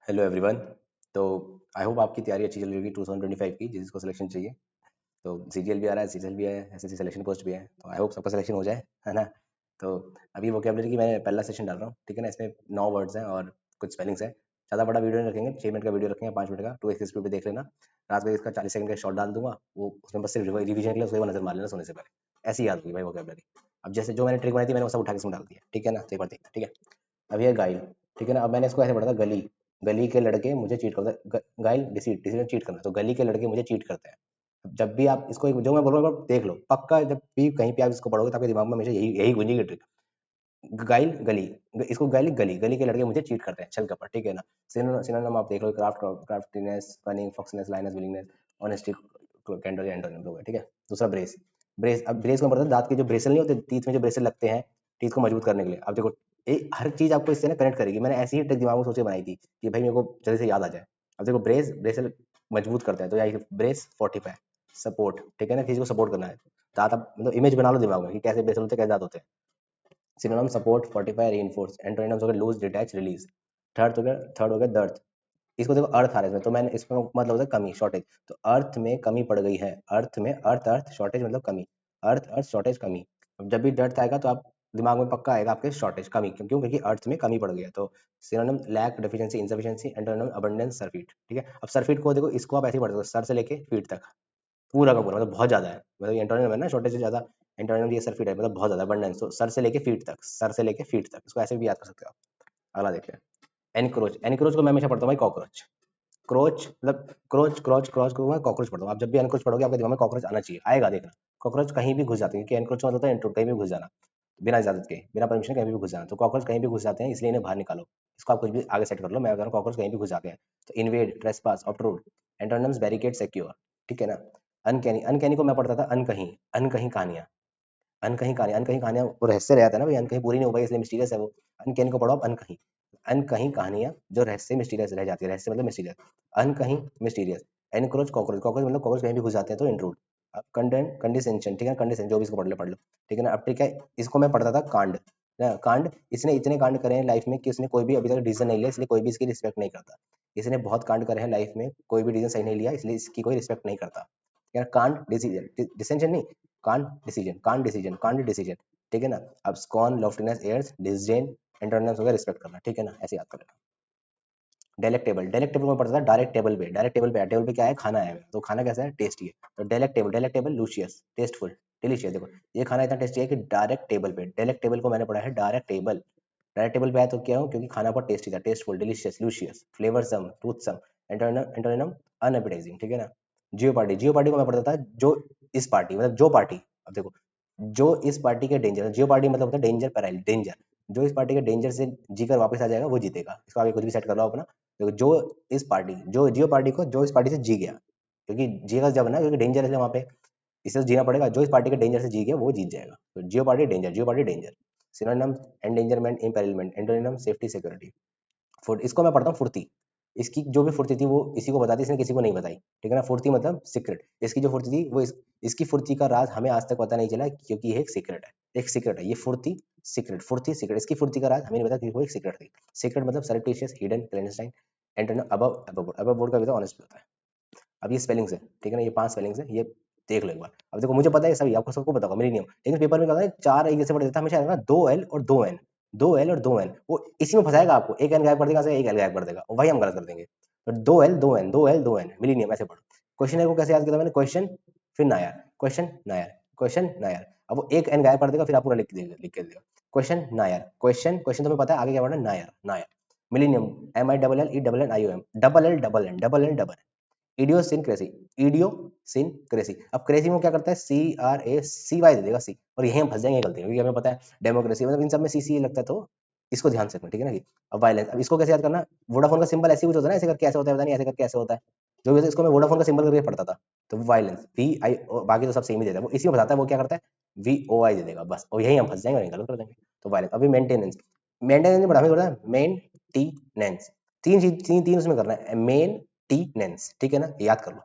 Hello everyone. तो I hope आपकी तैयारी अच्छी चल रही होगी 2025 की, जिसको सिलेक्शन चाहिए। तो सीजीएल भी आ रहा है, सीजीएल भी है, एसएससी सिलेक्शन पोस्ट भी है। तो आई होप सबका सिलेक्शन हो जाए, है ना। तो अभी वोकेबलरी की मैं पहला सेशन डाल रहा हूँ, ठीक है ना। इसमें 9 वर्ड्स हैं और कुछ स्पेलिंग्स है। ज़्यादा बड़ा वीडियो नहीं रखेंगे, 6 मिनट का वीडियो रखेंगे, 5 मिनट का 2x स्पीड पे देख लेना। रात में इसका 40 सेकंड का शॉर्ट डाल दूंगा, वो उसमें बस सिर्फ रिवीजन के लिए उसको नजर मार लेना सोने से पहले। ऐसी याद होगी भाई वोकेबलरी। अब जैसे जो मैंने ट्रिक बनाई थी मैंने वो सब उठा के इसमें डाल दिया, ठीक है ना। तो एक बार देखना, ठीक है। अब ये गाइल, ठीक है ना। अब मैंने इसको ऐसे पढ़ा था, गली गली के लड़के मुझे चीट करते हैं। गाइल डिसीट डिसीट चीट करना, तो गली के लड़के मुझे चीट करते हैं। अब जब भी आप इसको जो मैं बोल रहा हूँ देख लो पक्का, जब भी कहीं पे आप इसको पढ़ोगे तो आपके दिमाग में हमेशा यही यही गूंजेगी ट्रिक। गाइल गली, इसको गाइल गली गली के लड़के मुझे चीट करते हैं, छल कपट, ठीक है ना। सिनोनिम आप देख लो, craftiness, cunning, foxiness, slyness, willingness, honesty, candour antonym लोग है, ठीक है। दूसरा ब्रेस, ब्रेस अब ब्रेस का मतलब दांत के जो ब्रेसल नहीं होते, टीथ में जो ब्रेसल लगते हैं टीथ को मजबूत करने के लिए। अब देखो हर चीज आपको इससे ना कनेक्ट करेगी। मैंने ऐसी ही ट्रिक दिमाग में सोचे बनाई थी कि भाई मेरे को जल्दी से याद आ जाए। अब देखो ब्रेसल मजबूत करते हैं, तो या ब्रेस फोर्टिफाई, सपोर्ट, ठीक है ना, किसी को सपोर्ट करना है। दांत आप मतलब इमेज बना लो दिमाग में कि कैसे ब्रेसल होते हैं, कैसे दांत होते हैं। Synonym support, fortify, reinforce. Antonyms हो गए लूज, डिटैच, रिलीज। थर्ड हो गया दर्द। इसको देखो अर्थ आ रहा है इसमें, तो मैंने इसमें मतलब होता है कमी, शॉर्टेज। तो अर्थ में कमी पड़ गई है, अर्थ में अर्थ अर्थ शॉर्टेज मतलब कमी, अर्थ अर्थ शॉर्टेज कमी। अब जब भी दर्द आएगा तो आप दिमाग में पक्का आएगा आपके शॉर्टेज कमी, क्यों क्यों क्योंकि अर्थ में कमी पड़ गई है। तो synonym lack, deficiency, insufficiency. Antonym abundance, surfeit, ठीक है। अब सरफीट को देखो, इसको आप ऐसे ही पढ़ सकते हो, सर से लेके फीट तक, पूरा का पूरा, मतलब बहुत ज्यादा है। मतलब एंटोनिम है ना, शॉर्टेज से ज्यादा। एंटोनिम ये सरफीट है, मतलब बहुत ज्यादा अबंडेंस। तो सर से लेके फीट तक, सर से लेके फीट तक, इसको ऐसे भी याद कर सकते हो आप। अगला देखिए, एनक्रोच। एनक्रोच को मैं हमेशा पढ़ता हूँ भाई कॉकरोच। क्रोच मतलब क्रोच, क्रॉच क्रॉच को मैं कॉकरोच पढ़ता हूँ। आप जब भी एनक्रोच पढ़ोगे आपके दिमाग में कॉकरोच आना चाहिए, आएगा देखना। कॉकरोच कहीं भी घुस जाते हैं, क्योंकि एनक्रोच मतलब होता है इंट्रूड, कहीं भी घुस जाना, बिना इजाजत के, बिना परमिशन कहीं भी घुस जाना। तो कॉकरोच कहीं भी घुस जाते हैं, इसलिए इन्हें बाहर निकालो। इसको आप कुछ भी आगे सेट कर लो, मैं बता रहा हूँ कॉकरोच कहीं भी घुस जाते हैं। तो invade, trespass, obtrude. Antonyms barricade, secure, ठीक है ना। अनकैनी, अनकैनी को मैं पढ़ता था अनकहीं, अनकहीं कहानियां, अनकहीं कहानियां, अनकहीं कहानियां वो रहस्य रहता है ना भाई, अनकहीं पूरी नहीं हो पाई इसलिए मिस्टीरियस है वो। अनकैनी को पढ़ो आप अनकहीं, अनकहीं कहानियां जो रहस्य मिस्टीरियस रह जाती है, रहस्य मतलब मिस्टीरियस, अनकहीं मिस्टीरियस। एनक्रोच, कॉकरोच, कॉकरोच मतलब कॉकरोच कहीं भी घुस जाते हैं तो इंट्रूड। अब कंडेन, कंडिसेंशन, ठीक है, कंडिशन जो भी इसको पढ़ लो, ठीक है ना। अब ठीक है, इसको मैं पढ़ता था कांड ना, कांड। इसने इतने कांड करे हैं लाइफ में कि उसने कोई भी अभी तक डिसीजन नहीं लिया, इसलिए कोई भी इसकी रिस्पेक्ट नहीं करता। इसने बहुत कांड करे हैं लाइफ में, कोई भी डिसीजन सही नहीं लिया, इसलिए इसकी कोई रिस्पेक्ट नहीं करता। यार कांड डिसीजन, डिसेंशन नहीं, कांड डिसीजन, कांड डिसीजन, कांड डिसीजन, ठीक है ना। अब स्कॉन, लॉफ्टीनेस, एयर्स, डिसडेन। एंटोनिम्स हो गया रिस्पेक्ट करना, ठीक है ना, ऐसे याद कर लेना। डेलेक्टेबल, डेलेक्टेबल में पड़ता था डायरेक्ट टेबल पे, डायरेक्ट टेबल पे, टेबल पे क्या है, खाना है, तो खाना कैसा है, टेस्टी है। तो डेलेक्टेबल, डेलेक्टेबल, लूशियस, टेस्टफुल, डिलीशियस। देखो ये खाना इतना टेस्टी है कि डायरेक्ट टेबल पे, डायरेक्ट टेबल को मैंने पढ़ा है डायरेक्ट टेबल। डायरेक्ट टेबल पे आया तो क्या हो, क्योंकि खाना बहुत टेस्टी था, tasteful, delicious, luscious, flavoursome, toothsome. Antonym, antonym unappetising, ठीक है ना। जियो पार्टी, जियो पार्टी को मैं पढ़ता था जो इस पार्टी, मतलब जो पार्टी। अब देखो जो इस पार्टी के डेंजर, जियो पार्टी मतलब होता है डेंजर, पैराइल, डेंजर। जो इस पार्टी के डेंजर से जीकर वापस आ जाएगा वो जीतेगा। इसको आगे कुछ भी सेट कर लो अपना। देखो जो इस पार्टी, जो जियो पार्टी को जो इस पार्टी से जी गया, क्योंकि जिएगा जब ना, क्योंकि डेंजर है वहां पे, इसे तो जीना पड़ेगा। जो इस पार्टी के डेंजर से जी गया वो जीत जाएगा। तो jeopardy danger, jeopardy danger. Synonym endangerment, imperilment. Antonym safety, security. फुर्त, इसको मैं पढ़ता हूँ फुर्ती। इसकी जो भी फुर्ती थी वो इसी को बताती, इसने किसी को नहीं बताई, ठीक है ना। फुर्ती मतलब सीक्रेट। इसकी जो फुर्ती थी वो इसकी फुर्ती का राज हमें आज तक पता नहीं चला, क्योंकि ये एक सीक्रेट है, एक सीक्रेट है ये फुर्ती। सीक्रेट, फुर्ती सीक्रेट, इसकी फुर्ती का राज हमें नहीं पता क्योंकि वो एक सीक्रेट थी। सीक्रेट मतलब सरप्टिशियस, hidden, clandestine. Antonym above, above board, above board का भी तो ऑनेस्ट होता है। अब ये स्पेलिंग्स है, ठीक है ना, ये 5 स्पेलिंग्स है, ये देख लो एक बार। अब देखो मुझे पता है सभी, आपको सबको पता होगा, मेरी नहीं हो, लेकिन पेपर में क्या होता है, 4 एक जैसे पढ़ देता है हमेशा, ना 2 L और 2 N, 2 L और 2 N, वो इसी में फंसाएगा आपको। एक एन गायब कर देगा, एक एल गायब कर देगा, वही हम गलत कर देंगे। तो 2 L 2 N, 2 L 2 N, millennium, ऐसे पढ़ो। क्वेश्चन को कैसे याद किया था मैंने, क्वेश्चन फिर नायर, क्वेश्चन नायर, क्वेश्चन नायर। अब वो एक एन गायब कर देगा, फिर आप पूरा लिख के देगा क्वेश्चन नायर, क्वेश्चन, क्वेश्चन तुम्हें पता है आगे क्या पढ़ना, नायर, नायर। Millennium, MILLELENNIOM, double L double N, double L double, idiosyncrasy, idiosyncrasy. अब क्रेजी में क्या करता है, CRACY दे देगा, सी, और यही हम फंस जाएंगे गलती में, क्योंकि हमें पता है डेमोक्रेसी मतलब इन सब में CC लगता है, तो इसको ध्यान से रखना, ठीक है ना। कि अब वायलेंस, अब इसको कैसे याद करना, वोडाफोन का सिंबल ऐसे कुछ होता है ना, ऐसे करके ऐसे होता है, पता नहीं ऐसे करके ऐसे होता है, जो भी इसको मैं वोडाफोन का सिंबल करके पढ़ता था। तो वायलेंस, VI, बाकी तो सब सेम ही देता है, वो इसी में बताता है वो क्या करता है, VOI दे देगा बस, और यही हम फंस जाएंगे और गलत कर देंगे। तो वायलेंस। अभी मेंटेनेंस, मेंटेनेंस बड़ा हमें मेंटेनेंस, तीन चीज, तीन तीन उसमें करना है, मेंटेनेंस, ठीक है ना, याद कर लो।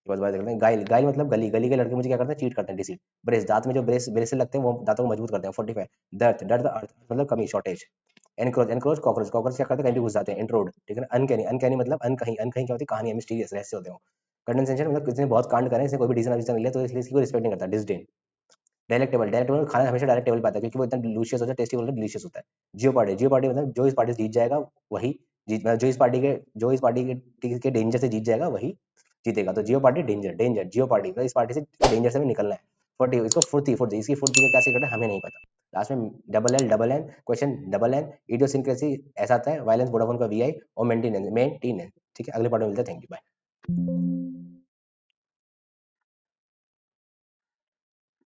बस बात करते हैं, गाइल, गाइल मतलब गली, गली के लड़के मुझे क्या करते हैं, चीट करते हैं, डिसीट। ब्रेस, दांत में जो ब्रेस ब्रेस लगते हैं वो दांतों को मजबूत करते हैं, 45। दर्द, दर्द अर्थ मतलब कमी, shortage. Encroach, encroach cockroach, cockroach क्या करते हैं, कहीं भी घुस जाते हैं, इंट्रोड, ठीक है ना। अनकैनी, अनकैनी मतलब अनकहीं, अनकहीं क्या होती है, कहानी है, मिस्टीरियस, रहस्य होते हो। कंडेंसेशन मतलब किसी ने बहुत कांड करे, इसने कोई भी डिसीजन अभी तक नहीं लिया, तो इसलिए इसकी कोई रिस्पेक्ट नहीं करता, disdain. Direct table, direct table खाना हमेशा डायरेक्ट टेबल पे आता है, क्योंकि वो इतना डिलीशियस होता है, टेस्टी होता है, डिलीशियस होता है। जियो पार्टी, जियो पार्टी मतलब जो इस पार्टी से जीत जाएगा वही जीत, मतलब जो इस पार्टी के डेंजर से जीत जाएगा वही जीतेगा। तो जियो पार्टी डेंजर, डेंजर जियो पार्टी मतलब इस पार्टी से डेंजर से हमें निकलना है। फुर्ती, इसको फुर्ती, फुर्ती, इसकी फुर्ती का क्या सीक्रेट है हमें नहीं पता। लास्ट में double L, double N, question double N, idiosyncrasy ऐसा आता है, वायलेंस वोडाफोन का वीआई, और मेंटेनेंस, मेंटेनेंस। ठीक है, अगले पार्ट में मिलते हैं, थैंक यू, बाय।